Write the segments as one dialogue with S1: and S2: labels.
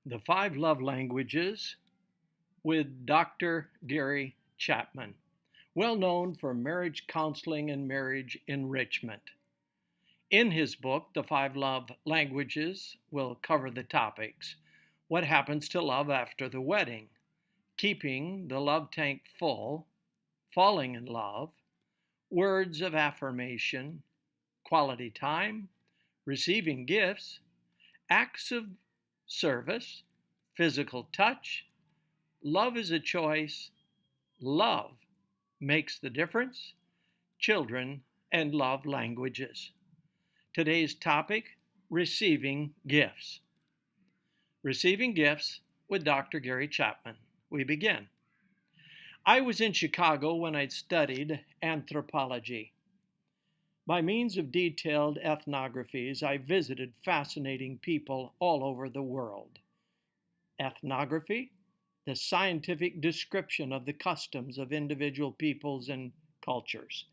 S1: The Five Love Languages with Dr. Gary Chapman, well known for marriage counseling and marriage enrichment. In his book, The Five Love Languages, will cover the topics: what happens to love after the wedding, keeping the love tank full, falling in love, words of affirmation, quality time, receiving gifts, acts of service, physical touch, love is a choice, love makes the difference, children and love languages. Today's topic: receiving gifts. Receiving gifts with Dr. Gary Chapman. We begin. I was in Chicago when I studied anthropology. By means of detailed ethnographies, I visited fascinating people all over the world. Ethnography, the scientific description of the customs of individual peoples and cultures.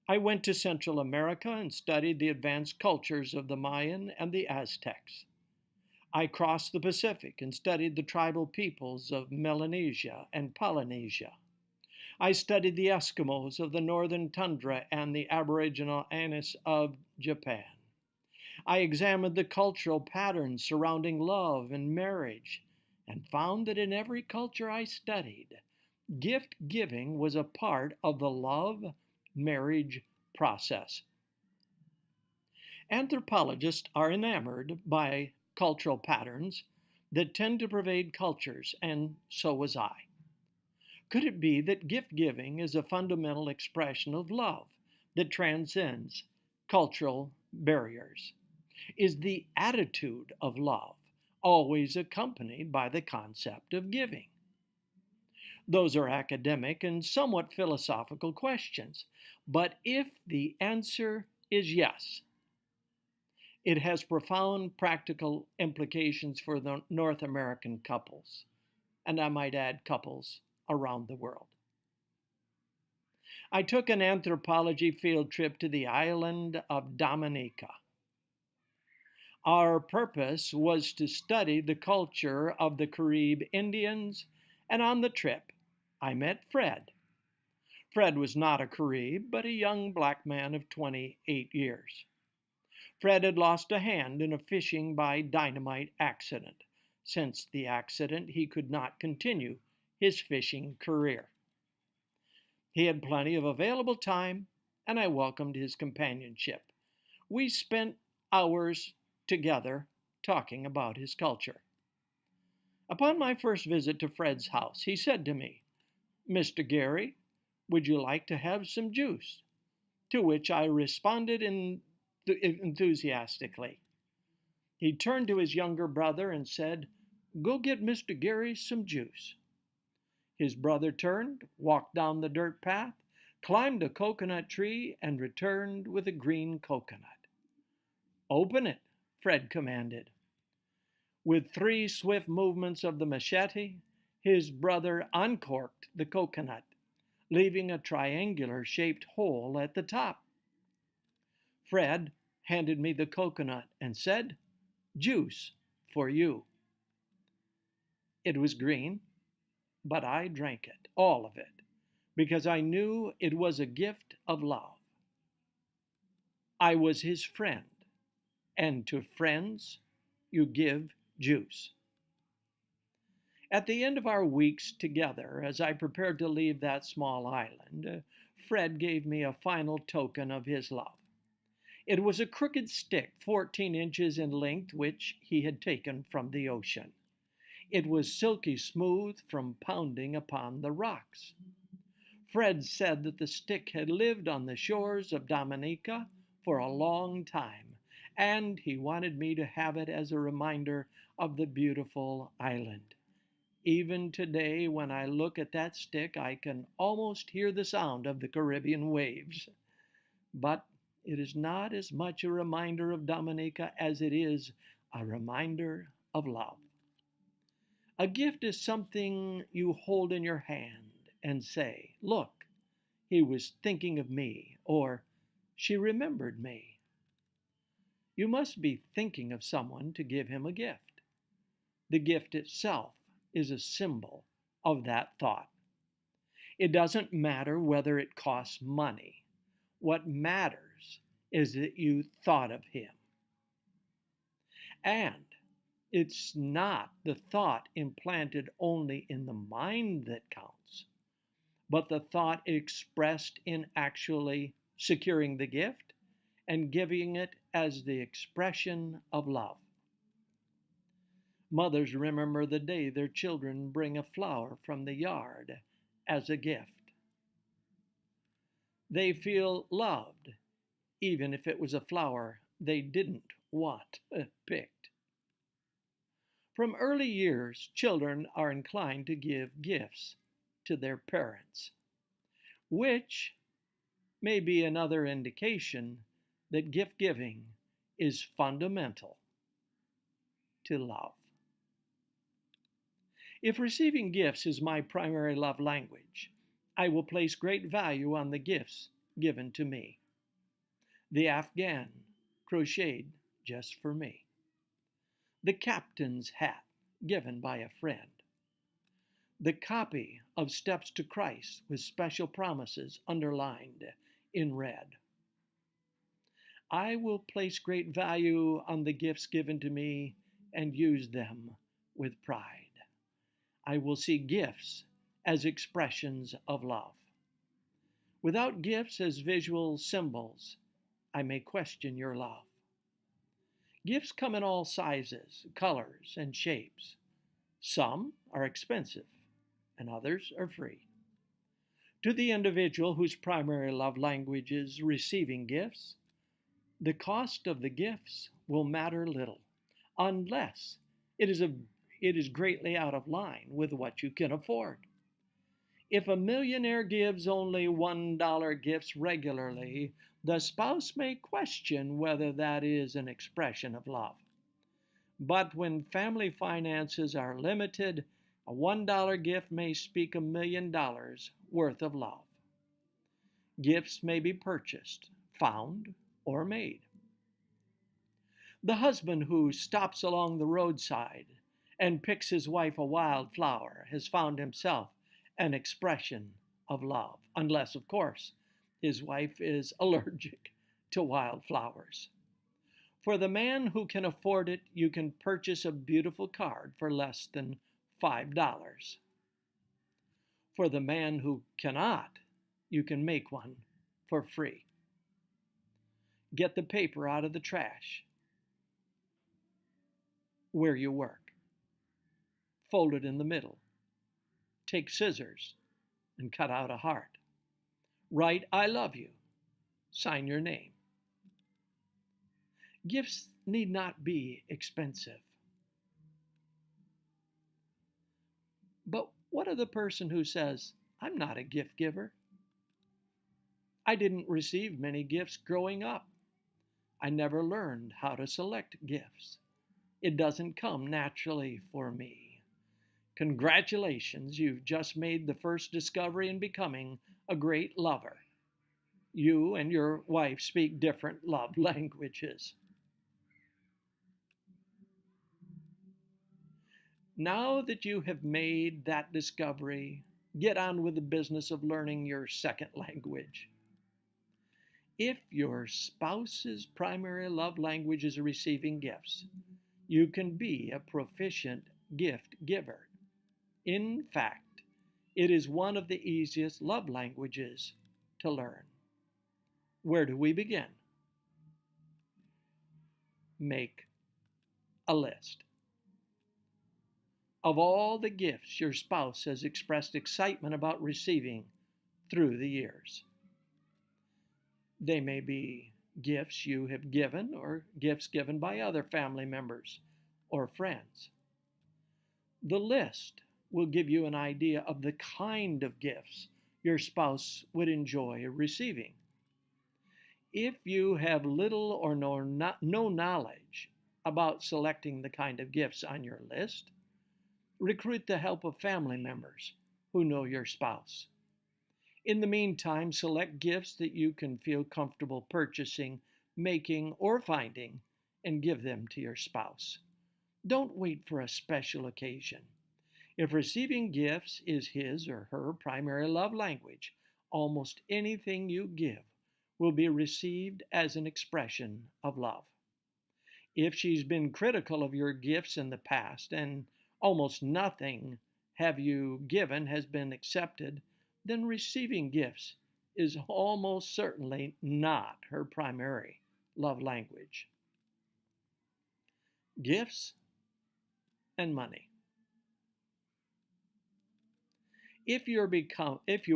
S1: I went to Central America and studied the advanced cultures of the Mayan and the Aztecs. I crossed the Pacific and studied the tribal peoples of Melanesia and Polynesia. I studied the Eskimos of the northern tundra and the Aboriginal Anis of Japan. I examined the cultural patterns surrounding love and marriage and found that in every culture I studied, gift giving was a part of the love marriage process. Anthropologists are enamored by cultural patterns that tend to pervade cultures, and so was I. Could it be that gift giving is a fundamental expression of love that transcends cultural barriers? Is the attitude of love always accompanied by the concept of giving? Those are academic and somewhat philosophical questions, but if the answer is yes, it has profound practical implications for the North American couples, and I might add couples around the world. I took an anthropology field trip to the island of Dominica. Our purpose was to study the culture of the Carib Indians, and on the trip, I met Fred. Fred was not a Carib, but a young black man of 28 years. Fred had lost a hand in a fishing by dynamite accident. Since the accident, he could not continue his fishing career. He had plenty of available time, and I welcomed his companionship. We spent hours together talking about his culture. Upon my first visit to Fred's house, he said to me, "Mr. Gary, would you like to have some juice?" To which I responded enthusiastically. He turned to his younger brother and said, "Go get Mr. Gary some juice." His brother turned, walked down the dirt path, climbed a coconut tree, and returned with a green coconut. "Open it," Fred commanded. With 3 swift movements of the machete, his brother uncorked the coconut, leaving a triangular-shaped hole at the top. Fred handed me the coconut and said, "Juice for you." It was green, but I drank it, all of it, because I knew it was a gift of love. I was his friend, and to friends you give juice. At the end of our weeks together, as I prepared to leave that small island, Fred gave me a final token of his love. It was a crooked stick 14 inches in length, which he had taken from the ocean. It was silky smooth from pounding upon the rocks. Fred said that the stick had lived on the shores of Dominica for a long time, and he wanted me to have it as a reminder of the beautiful island. Even today, when I look at that stick, I can almost hear the sound of the Caribbean waves. But it is not as much a reminder of Dominica as it is a reminder of love. A gift is something you hold in your hand and say, "Look, he was thinking of me," or "she remembered me." You must be thinking of someone to give him a gift. The gift itself is a symbol of that thought. It doesn't matter whether it costs money. What matters is that you thought of him. And it's not the thought implanted only in the mind that counts, but the thought expressed in actually securing the gift and giving it as the expression of love. Mothers remember the day their children bring a flower from the yard as a gift. They feel loved, even if it was a flower they didn't want picked. From early years, children are inclined to give gifts to their parents, which may be another indication that gift giving is fundamental to love. If receiving gifts is my primary love language, I will place great value on the gifts given to me. The Afghan crocheted just for me. The captain's hat given by a friend. The copy of Steps to Christ with special promises underlined in red. I will place great value on the gifts given to me and use them with pride. I will see gifts as expressions of love. Without gifts as visual symbols, I may question your love. Gifts come in all sizes, colors, and shapes. Some are expensive, and others are free. To the individual whose primary love language is receiving gifts, the cost of the gifts will matter little, unless it is greatly out of line with what you can afford. If a millionaire gives only $1 gifts regularly, the spouse may question whether that is an expression of love. But when family finances are limited, a $1 gift may speak $1,000,000 worth of love. Gifts may be purchased, found, or made. The husband who stops along the roadside and picks his wife a wildflower has found himself an expression of love, unless, of course, his wife is allergic to wildflowers. For the man who can afford it, you can purchase a beautiful card for less than $5. For the man who cannot, you can make one for free. Get the paper out of the trash where you work. Fold it in the middle. Take scissors and cut out a heart. Write, "I love you." Sign your name. Gifts need not be expensive. But what of the person who says, "I'm not a gift giver. I didn't receive many gifts growing up. I never learned how to select gifts. It doesn't come naturally for me." Congratulations, you've just made the first discovery in becoming a great lover. You and your wife speak different love languages. Now that you have made that discovery, get on with the business of learning your second language. If your spouse's primary love language is receiving gifts, you can be a proficient gift giver. In fact, it is one of the easiest love languages to learn. Where do we begin? Make a list of all the gifts your spouse has expressed excitement about receiving through the years. They may be gifts you have given or gifts given by other family members or friends. The list will give you an idea of the kind of gifts your spouse would enjoy receiving. If you have little or no knowledge about selecting the kind of gifts on your list, recruit the help of family members who know your spouse. In the meantime, select gifts that you can feel comfortable purchasing, making, or finding, and give them to your spouse. Don't wait for a special occasion. If receiving gifts is his or her primary love language, almost anything you give will be received as an expression of love. If she's been critical of your gifts in the past and almost nothing have you given has been accepted, then receiving gifts is almost certainly not her primary love language. Gifts and money. If you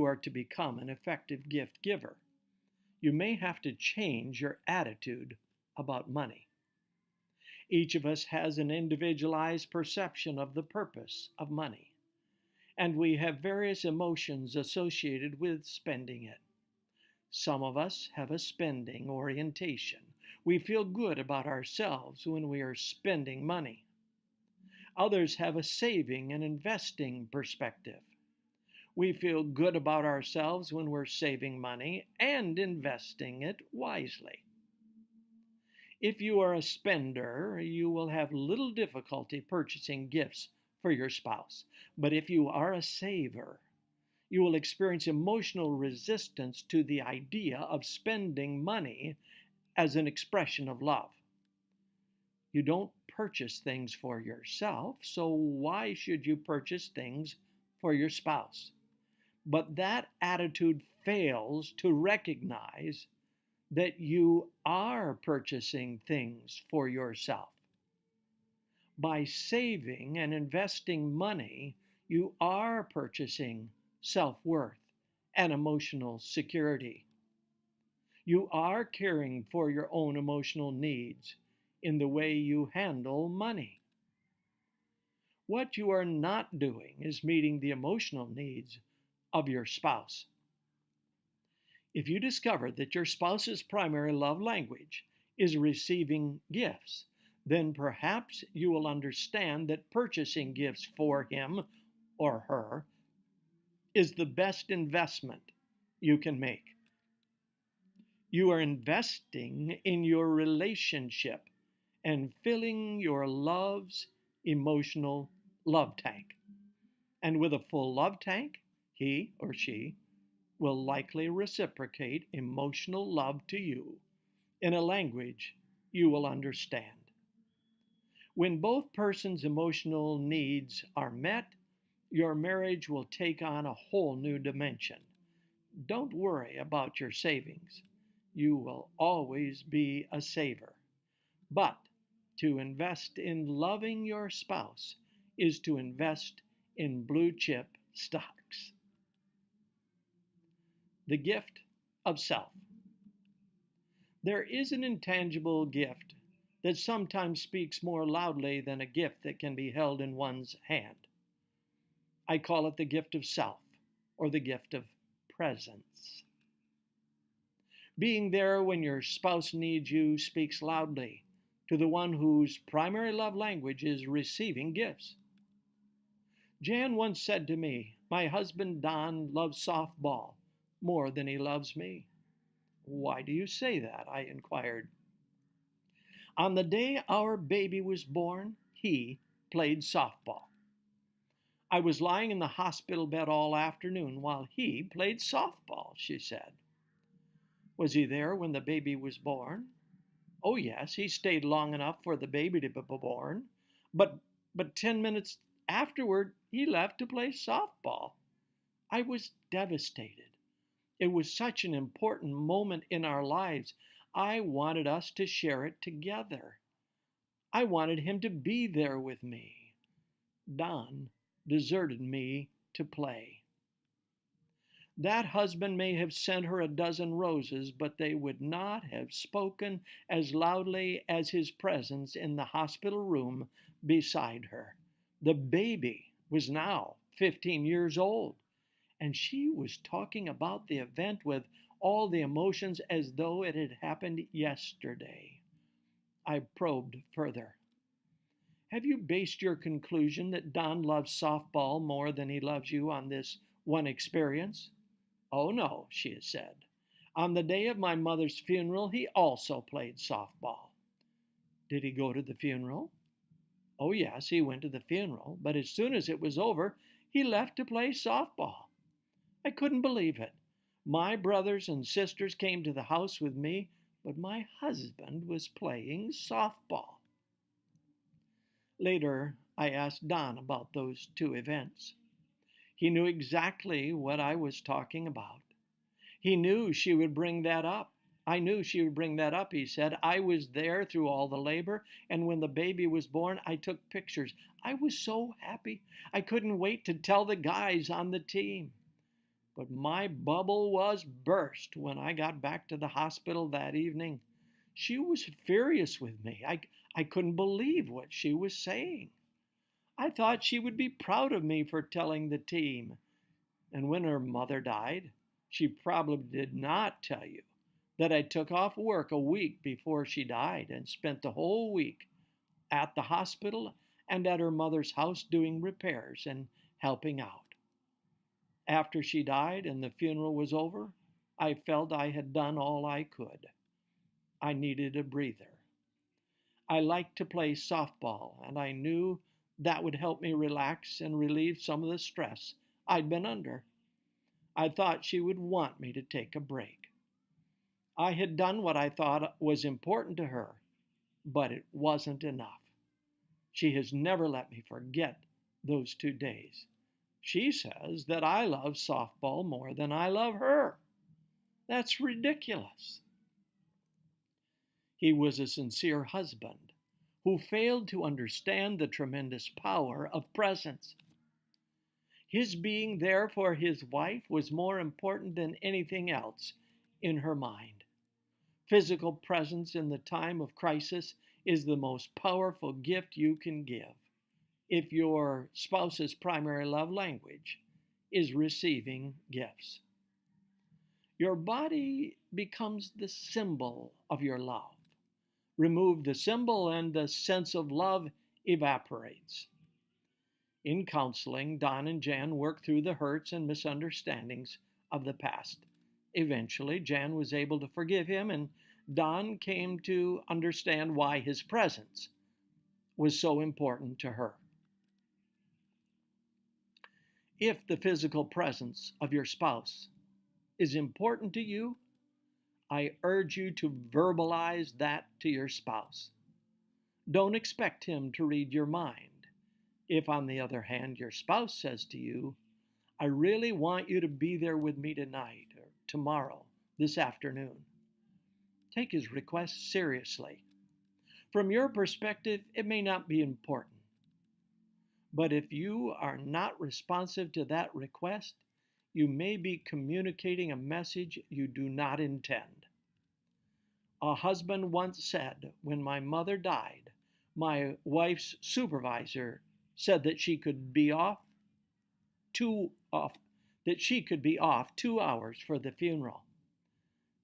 S1: are to become an effective gift giver, you may have to change your attitude about money. Each of us has an individualized perception of the purpose of money, and we have various emotions associated with spending it. Some of us have a spending orientation. We feel good about ourselves when we are spending money. Others have a saving and investing perspective. We feel good about ourselves when we're saving money and investing it wisely. If you are a spender, you will have little difficulty purchasing gifts for your spouse. But if you are a saver, you will experience emotional resistance to the idea of spending money as an expression of love. You don't purchase things for yourself, so why should you purchase things for your spouse? But that attitude fails to recognize that you are purchasing things for yourself. By saving and investing money, you are purchasing self-worth and emotional security. You are caring for your own emotional needs in the way you handle money. What you are not doing is meeting the emotional needs of your spouse. If you discover that your spouse's primary love language is receiving gifts, then perhaps you will understand that purchasing gifts for him or her is the best investment you can make. You are investing in your relationship and filling your love's emotional love tank. And with a full love tank, he or she will likely reciprocate emotional love to you in a language you will understand. When both persons' emotional needs are met, your marriage will take on a whole new dimension. Don't worry about your savings. You will always be a saver. But to invest in loving your spouse is to invest in blue chip stocks. The gift of self. There is an intangible gift that sometimes speaks more loudly than a gift that can be held in one's hand. I call it the gift of self, or the gift of presence. Being there when your spouse needs you speaks loudly to the one whose primary love language is receiving gifts. Jan once said to me, "My husband Don loves softball more than he loves me." "Why do you say that?" I inquired. "On the day our baby was born, he played softball. I was lying in the hospital bed all afternoon while he played softball," she said. "Was he there when the baby was born?" "Oh, yes, he stayed long enough for the baby to be born. But 10 minutes afterward, he left to play softball." I was devastated. It was such an important moment in our lives. I wanted us to share it together. I wanted him to be there with me. Don deserted me to play. That husband may have sent her a dozen roses, but they would not have spoken as loudly as his presence in the hospital room beside her. The baby was now 15 years old, and she was talking about the event with all the emotions as though it had happened yesterday. I probed further. "Have you based your conclusion that Don loves softball more than he loves you on this one experience?" "Oh, no," she has said. "On the day of my mother's funeral, he also played softball." "Did he go to the funeral?" Oh, yes, he went to the funeral, but as soon as it was over, he left to play softball. I couldn't believe it. My brothers and sisters came to the house with me, but my husband was playing softball. Later, I asked Don about those two events. He knew exactly what I was talking about. He knew she would bring that up. I knew she would bring that up, he said. I was there through all the labor, and when the baby was born, I took pictures. I was so happy. I couldn't wait to tell the guys on the team. But my bubble was burst when I got back to the hospital that evening. She was furious with me. I couldn't believe what she was saying. I thought she would be proud of me for telling the team. And when her mother died, she probably did not tell you that I took off work a week before she died and spent the whole week at the hospital and at her mother's house doing repairs and helping out. After she died and the funeral was over, I felt I had done all I could. I needed a breather. I liked to play softball, and I knew that would help me relax and relieve some of the stress I'd been under. I thought she would want me to take a break. I had done what I thought was important to her, but it wasn't enough. She has never let me forget those 2 days. She says that I love softball more than I love her. That's ridiculous. He was a sincere husband who failed to understand the tremendous power of presence. His being there for his wife was more important than anything else in her mind. Physical presence in the time of crisis is the most powerful gift you can give if your spouse's primary love language is receiving gifts. Your body becomes the symbol of your love. Remove the symbol and the sense of love evaporates. In counseling, Don and Jan worked through the hurts and misunderstandings of the past. Eventually, Jan was able to forgive him, and Don came to understand why his presence was so important to her. If the physical presence of your spouse is important to you, I urge you to verbalize that to your spouse. Don't expect him to read your mind. If, on the other hand, your spouse says to you, I really want you to be there with me tonight or tomorrow, this afternoon, take his request seriously. From your perspective, it may not be important. But if you are not responsive to that request, you may be communicating a message you do not intend. A husband once said, when my mother died, my wife's supervisor said that she could be off 2 hours for the funeral,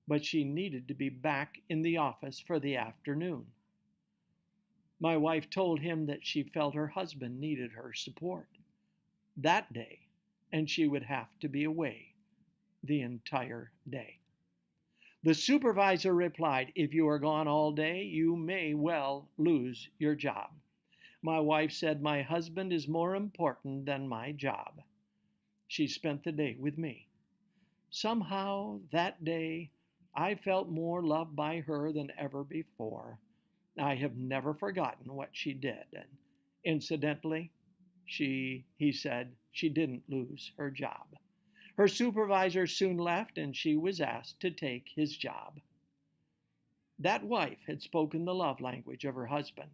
S1: but she needed to be back in the office for the afternoon. My wife told him that she felt her husband needed her support that day, and she would have to be away the entire day. The supervisor replied, if you are gone all day, you may well lose your job. My wife said, my husband is more important than my job. She spent the day with me. Somehow that day, I felt more loved by her than ever before. I have never forgotten what she did. And incidentally, he said, she didn't lose her job. Her supervisor soon left, and she was asked to take his job. That wife had spoken the love language of her husband,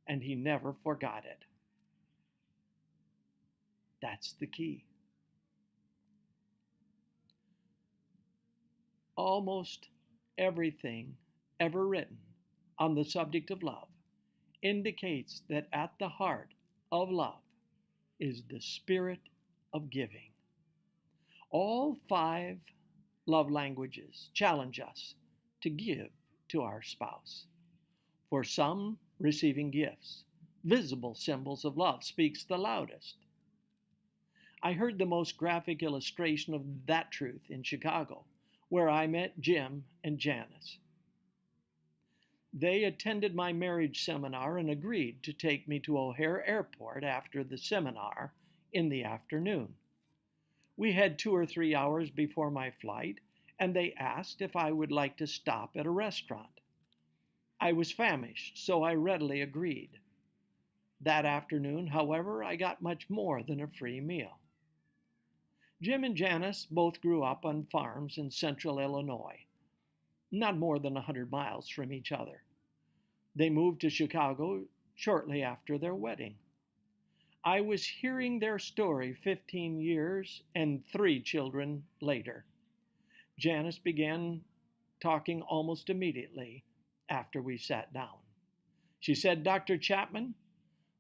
S1: and he never forgot it. That's the key. Almost everything ever written on the subject of love indicates that at the heart of love is the spirit of giving. All 5 love languages challenge us to give to our spouse. For some, receiving gifts, visible symbols of love, speaks the loudest. I heard the most graphic illustration of that truth in Chicago, where I met Jim and Janice. They attended my marriage seminar and agreed to take me to O'Hare Airport after the seminar in the afternoon. We had 2 or 3 hours before my flight, and they asked if I would like to stop at a restaurant. I was famished, so I readily agreed. That afternoon, however, I got much more than a free meal. Jim and Janice both grew up on farms in central Illinois, not more than 100 miles from each other. They moved to Chicago shortly after their wedding. I was hearing their story 15 years and 3 children later. Janice began talking almost immediately after we sat down. She said, "Dr. Chapman,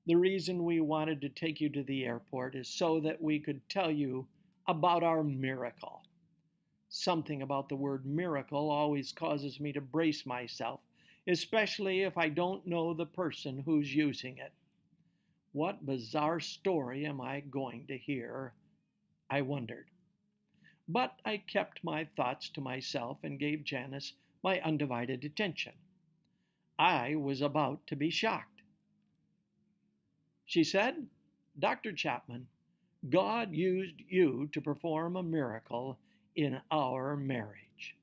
S1: the reason we wanted to take you to the airport is so that we could tell you about our miracle." Something about the word miracle always causes me to brace myself, especially if I don't know the person who's using it. What bizarre story am I going to hear? I wondered. But I kept my thoughts to myself and gave Janice my undivided attention. I was about to be shocked. She said, "Dr. Chapman, God used you to perform a miracle in our marriage."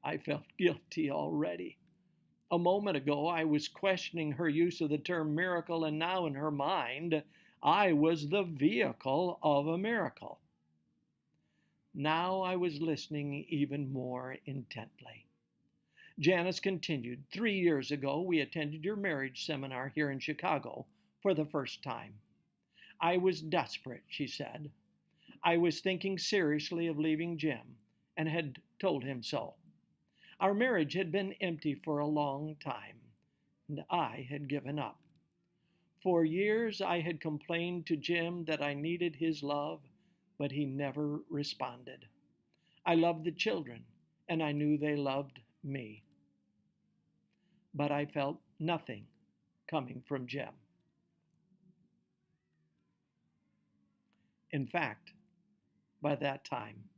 S1: I felt guilty already. A moment ago, I was questioning her use of the term miracle, and now in her mind, I was the vehicle of a miracle. Now I was listening even more intently. Janice continued, "3 years ago, we attended your marriage seminar here in Chicago for the first time. I was desperate," she said. "I was thinking seriously of leaving Jim and had told him so. Our marriage had been empty for a long time, and I had given up. For years I had complained to Jim that I needed his love, but he never responded. I loved the children, and I knew they loved me. But I felt nothing coming from Jim. In fact, by that time,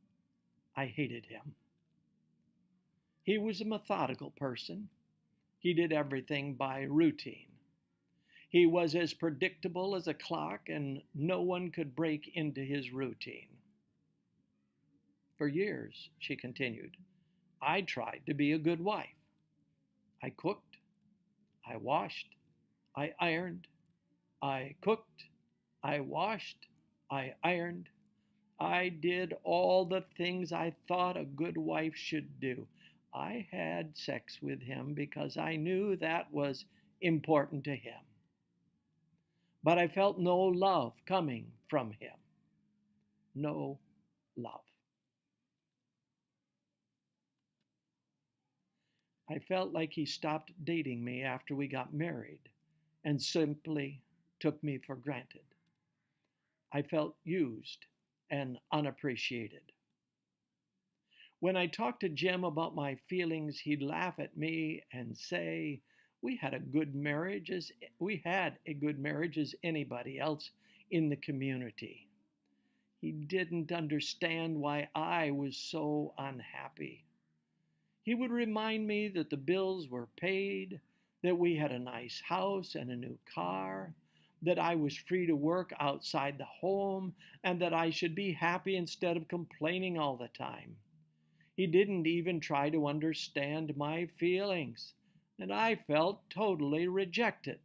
S1: I hated him. He was a methodical person. He did everything by routine. He was as predictable as a clock, and no one could break into his routine. For years," she continued, "I tried to be a good wife. I cooked, I washed, I ironed, I cooked, I washed, I ironed. I did all the things I thought a good wife should do. I had sex with him because I knew that was important to him. But I felt no love coming from him. No love. I felt like he stopped dating me after we got married and simply took me for granted. I felt used and unappreciated. When I talked to Jim about my feelings, he'd laugh at me and say, we had a good marriage as anybody else in the community. He didn't understand why I was so unhappy. He would remind me that the bills were paid, that we had a nice house and a new car, that I was free to work outside the home, and that I should be happy instead of complaining all the time. He didn't even try to understand my feelings, and I felt totally rejected.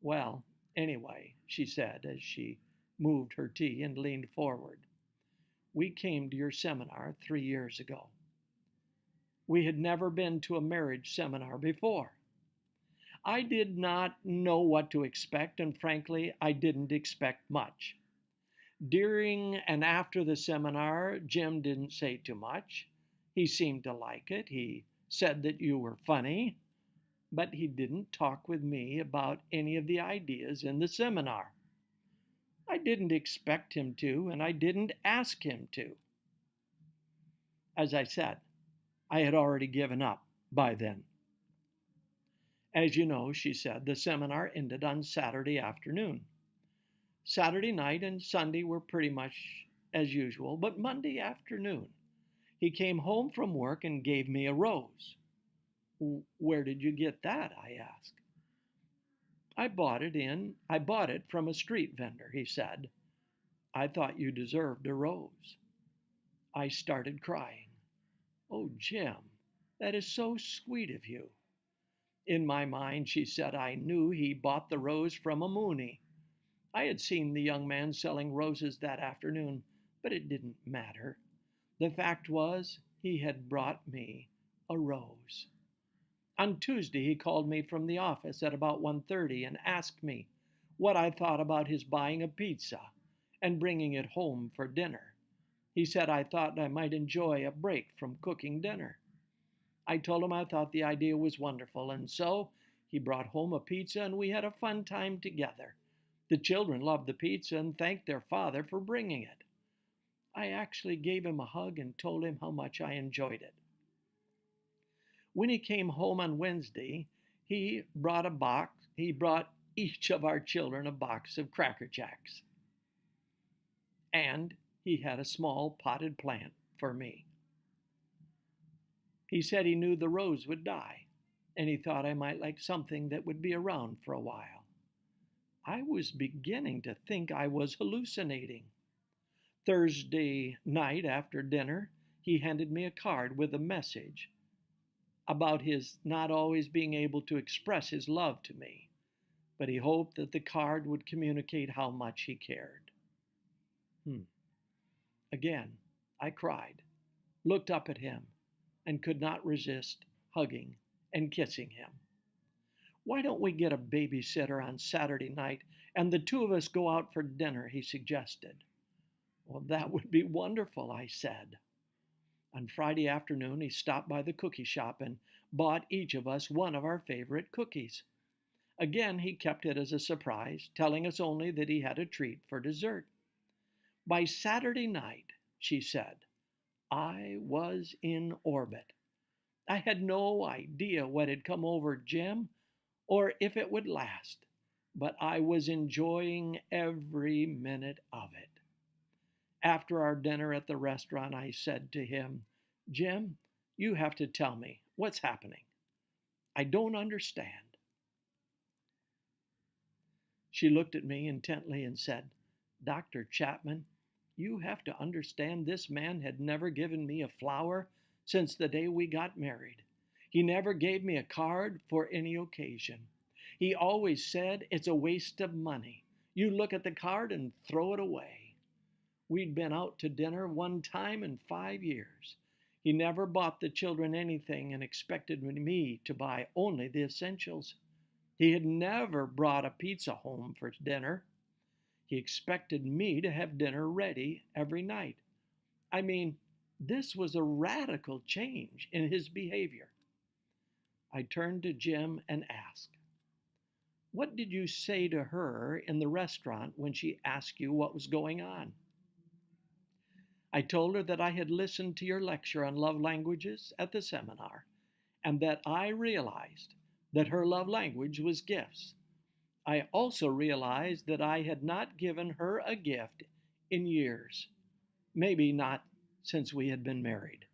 S1: "Well, anyway," she said as she moved her tea and leaned forward, "we came to your seminar 3 years ago. We had never been to a marriage seminar before. I did not know what to expect, and frankly, I didn't expect much. During and after the seminar, Jim didn't say too much. He seemed to like it. He said that you were funny, but he didn't talk with me about any of the ideas in the seminar. I didn't expect him to, and I didn't ask him to. As I said, I had already given up by then. As you know," she said, "the seminar ended on Saturday afternoon. Saturday night and Sunday were pretty much as usual, but Monday afternoon, he came home from work and gave me a rose. Where did you get that?" I asked. I bought it from a street vendor," he said. "I thought you deserved a rose." I started crying. "Oh, Jim, that is so sweet of you." In my mind, she said, I knew he bought the rose from a Mooney. I had seen the young man selling roses that afternoon, but it didn't matter. The fact was, he had brought me a rose. On Tuesday, he called me from the office at about 1:30 and asked me what I thought about his buying a pizza and bringing it home for dinner. He said I thought I might enjoy a break from cooking dinner. I told him I thought the idea was wonderful, and so he brought home a pizza and we had a fun time together. The children loved the pizza and thanked their father for bringing it. I actually gave him a hug and told him how much I enjoyed it. When he came home on Wednesday, he brought each of our children a box of Cracker Jacks. And he had a small potted plant for me. He said he knew the rose would die, and he thought I might like something that would be around for a while. I was beginning to think I was hallucinating. Thursday night after dinner, he handed me a card with a message about his not always being able to express his love to me, but he hoped that the card would communicate how much he cared. Again, I cried, looked up at him, and could not resist hugging and kissing him. "Why don't we get a babysitter on Saturday night and the two of us go out for dinner?" he suggested. "Well, that would be wonderful," I said. On Friday afternoon, he stopped by the cookie shop and bought each of us one of our favorite cookies. Again, he kept it as a surprise, telling us only that he had a treat for dessert. By Saturday night, she said, I was in orbit. I had no idea what had come over Jim or if it would last, but I was enjoying every minute of it. After our dinner at the restaurant, I said to him, "Jim, you have to tell me what's happening. I don't understand." She looked at me intently and said, "Dr. Chapman, you have to understand this man had never given me a flower since the day we got married. He never gave me a card for any occasion. He always said it's a waste of money. You look at the card and throw it away. We'd been out to dinner one time in 5 years. He never bought the children anything and expected me to buy only the essentials. He had never brought a pizza home for dinner. He expected me to have dinner ready every night. I mean, this was a radical change in his behavior." I turned to Jim and asked, "What did you say to her in the restaurant when she asked you what was going on?" I told her that I had listened to your lecture on love languages at the seminar, and that I realized that her love language was gifts. I also realized that I had not given her a gift in years, maybe not since we had been married.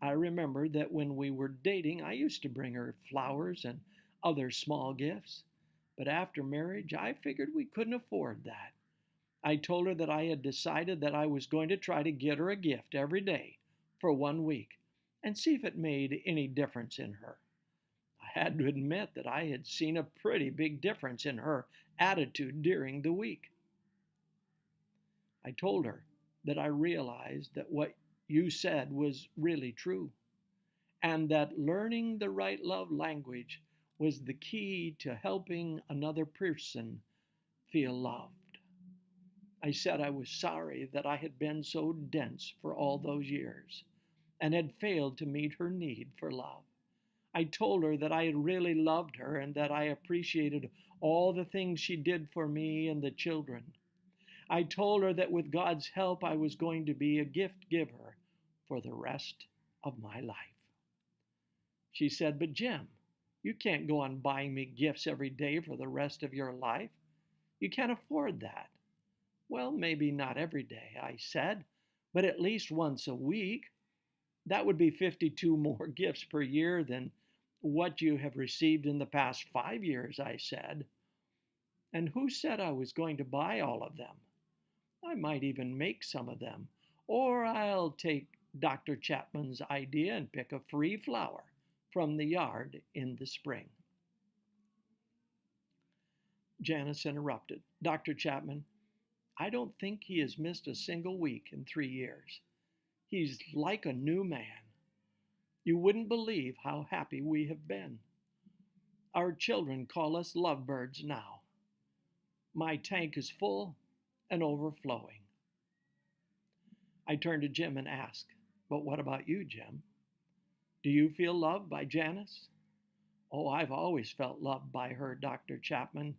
S1: I remembered that when we were dating, I used to bring her flowers and other small gifts, but after marriage, I figured we couldn't afford that. I told her that I had decided that I was going to try to get her a gift every day for 1 week and see if it made any difference in her. I had to admit that I had seen a pretty big difference in her attitude during the week. I told her that I realized that what you said was really true, and that learning the right love language was the key to helping another person feel loved. I said I was sorry that I had been so dense for all those years and had failed to meet her need for love. I told her that I had really loved her and that I appreciated all the things she did for me and the children. I told her that with God's help, I was going to be a gift giver for the rest of my life. She said, "But Jim, you can't go on buying me gifts every day for the rest of your life. You can't afford that." "Well, maybe not every day," I said, "but at least once a week. That would be 52 more gifts per year than What you have received in the past 5 years, I said. And who said I was going to buy all of them? I might even make some of them. Or I'll take Dr. Chapman's idea and pick a free flower from the yard in the spring. Janice interrupted. Dr. Chapman, I don't think he has missed a single week in 3 years. He's like a new man. You wouldn't believe how happy we have been. Our children call us lovebirds now. My tank is full and overflowing. I turned to Jim and asked, but what about you, Jim? Do you feel loved by Janice? Oh, I've always felt loved by her, Dr. Chapman.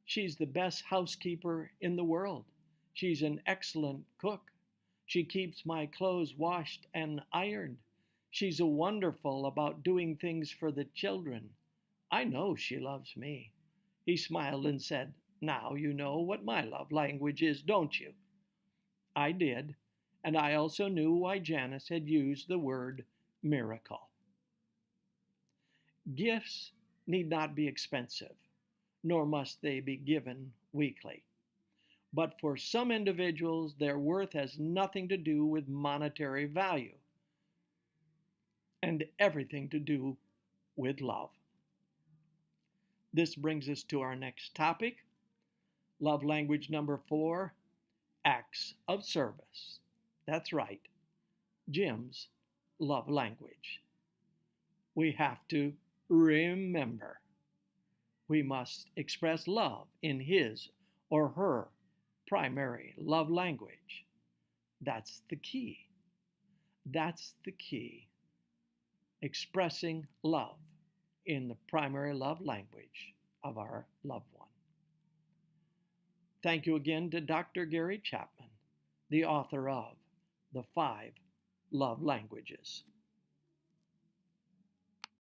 S1: She's the best housekeeper in the world. She's an excellent cook. She keeps my clothes washed and ironed. She's wonderful about doing things for the children. I know she loves me. He smiled and said, now you know what my love language is, don't you? I did, and I also knew why Janice had used the word miracle. Gifts need not be expensive, nor must they be given weekly. But for some individuals, their worth has nothing to do with monetary value and everything to do with love. This brings us to our next topic, love language number 4, acts of service. That's right, Jim's love language. We have to remember we must express love in his or her primary love language. That's the key. That's the key. Expressing love in the primary love language of our loved one. Thank you again to Dr. Gary Chapman, the author of The 5 Love Languages.